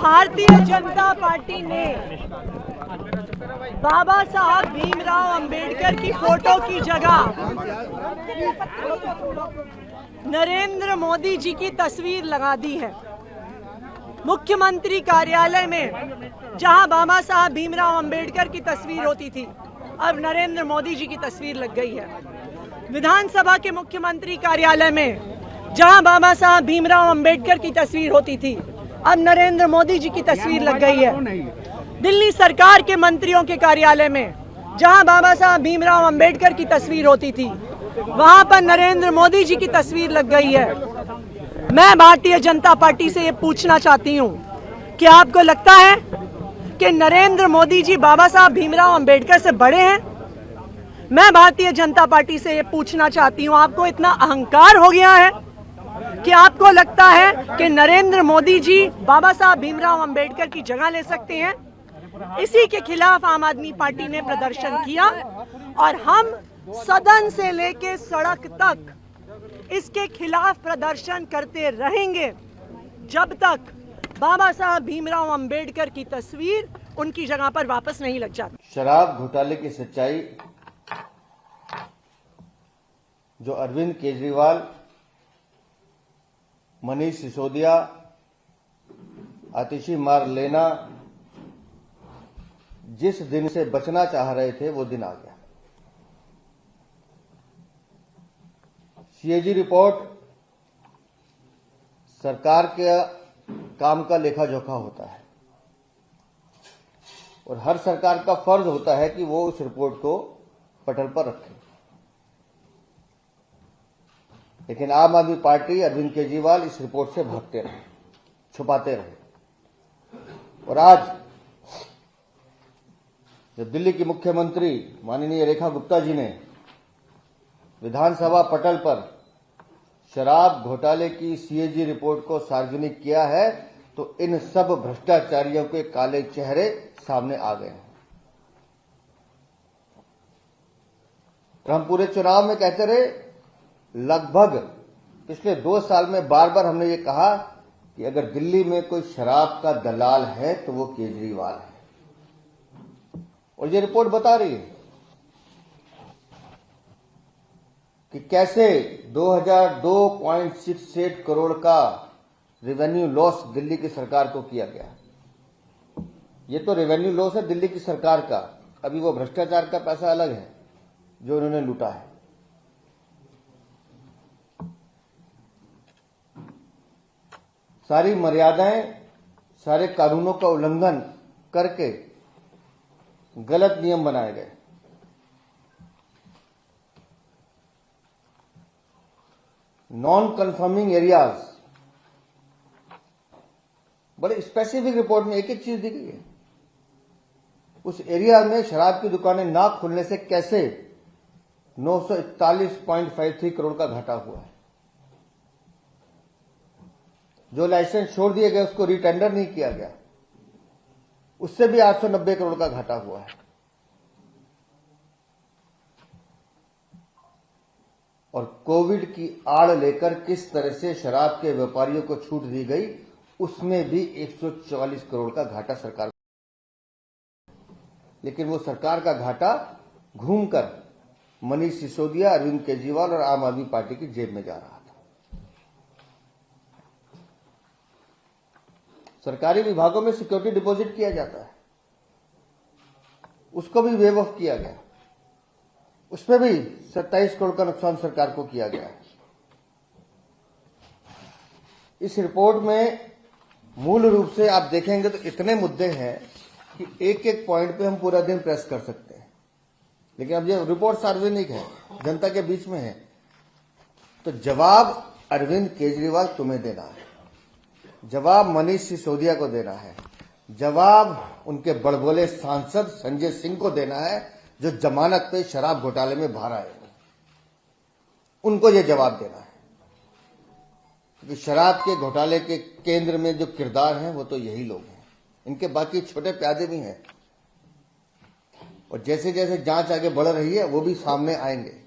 Bharatiya Janata party ने बाबा साहब भीमराव अंबेडकर की photo की जगह नरेंद्र मोदी जी की तस्वीर लगा दी है। मुख्यमंत्री कार्यालय में जहां बाबा साहब भीमराव अंबेडकर की तस्वीर होती थी, अब नरेंद्र मोदी जी की तस्वीर लग गई है। विधानसभा के मुख्यमंत्री कार्यालय में जहां बाबा साहब भीमराव अंबेडकर की तस्वीर होती थी, अब नरेंद्र मोदी जी की तस्वीर लग गई है। दिल्ली सरकार के मंत्रियों के कार्यालय में जहां बाबा साहब भीमराव अंबेडकर की तस्वीर होती थी, वहां पर नरेंद्र मोदी जी की तस्वीर लग गई है। मैं भारतीय जनता पार्टी से ये पूछना चाहती हूँ कि आपको लगता है कि नरेंद्र मोदी जी बाबा साहब भीमराव अंबेडकर से बड़े हैं? मैं भारतीय जनता पार्टी से ये पूछना चाहती हूँ, आपको इतना अहंकार हो गया है कि आपको लगता है कि नरेंद्र मोदी जी बाबा साहब भीमराव अंबेडकर की जगह ले सकते हैं? इसी के खिलाफ आम आदमी पार्टी ने प्रदर्शन किया और हम सदन से लेके सड़क तक इसके खिलाफ प्रदर्शन करते रहेंगे जब तक बाबा साहब भीमराव अंबेडकर की तस्वीर उनकी जगह पर वापस नहीं लग जाती। शराब घोटाले की सच्चाई जो अरविंद केजरीवाल, मनीष सिसोदिया, आतिशी मारलेना जिस दिन से बचना चाह रहे थे वो दिन आ गया। सीएजी रिपोर्ट सरकार के काम का लेखा जोखा होता है और हर सरकार का फर्ज होता है कि वो उस रिपोर्ट को पटल पर रखे। लेकिन आम आदमी पार्टी, अरविंद केजरीवाल इस रिपोर्ट से भागते रहे, छुपाते रहे। और आज जब दिल्ली की मुख्यमंत्री माननीय रेखा गुप्ता जी ने विधानसभा पटल पर शराब घोटाले की सीएजी रिपोर्ट को सार्वजनिक किया है, तो इन सब भ्रष्टाचारियों के काले चेहरे सामने आ गए हैं। हम पूरे चुनाव में कहते रहे, लगभग पिछले 2 साल में बार बार हमने ये कहा कि अगर दिल्ली में कोई शराब का दलाल है तो वो केजरीवाल है। और ये रिपोर्ट बता रही है कि कैसे 2002.68 करोड़ का रेवेन्यू लॉस दिल्ली की सरकार को किया गया। ये तो रेवेन्यू लॉस है दिल्ली की सरकार का, अभी वो भ्रष्टाचार का पैसा अलग है जो उन्होंने लूटा है। सारी मर्यादाएं, सारे कानूनों का उल्लंघन करके गलत नियम बनाए गए। नॉन कन्फर्मिंग एरियाज, बड़े स्पेसिफिक रिपोर्ट में एक एक चीज दी गई है। उस एरिया में शराब की दुकानें ना खुलने से कैसे 941.53 करोड़ का घाटा हुआ है। जो लाइसेंस छोड़ दिए गए उसको रिटेंडर नहीं किया गया, उससे भी 890 करोड़ का घाटा हुआ है। और कोविड की आड़ लेकर किस तरह से शराब के व्यापारियों को छूट दी गई, उसमें भी 144 करोड़ का घाटा सरकार। लेकिन वो सरकार का घाटा घूमकर मनीष सिसोदिया, अरविंद केजरीवाल और आम आदमी पार्टी की जेब में जा रहा था। सरकारी विभागों में सिक्योरिटी डिपॉजिट किया जाता है, उसको भी वेव ऑफ किया गया, उसमें भी 27 करोड़ का नुकसान सरकार को किया गया। इस रिपोर्ट में मूल रूप से आप देखेंगे तो इतने मुद्दे हैं कि एक एक पॉइंट पे हम पूरा दिन प्रेस कर सकते हैं। लेकिन अब ये रिपोर्ट सार्वजनिक है, जनता के बीच में है, तो जवाब अरविंद केजरीवाल तुम्हें देना है, जवाब मनीष सिसोदिया को देना है, जवाब उनके बड़बोले सांसद संजय सिंह को देना है जो जमानत पे शराब घोटाले में बाहर आए। उनको ये जवाब देना है क्योंकि शराब के घोटाले के केंद्र में जो किरदार हैं वो तो यही लोग हैं। इनके बाकी छोटे प्यादे भी हैं और जैसे जैसे जांच आगे बढ़ रही है वो भी सामने आएंगे।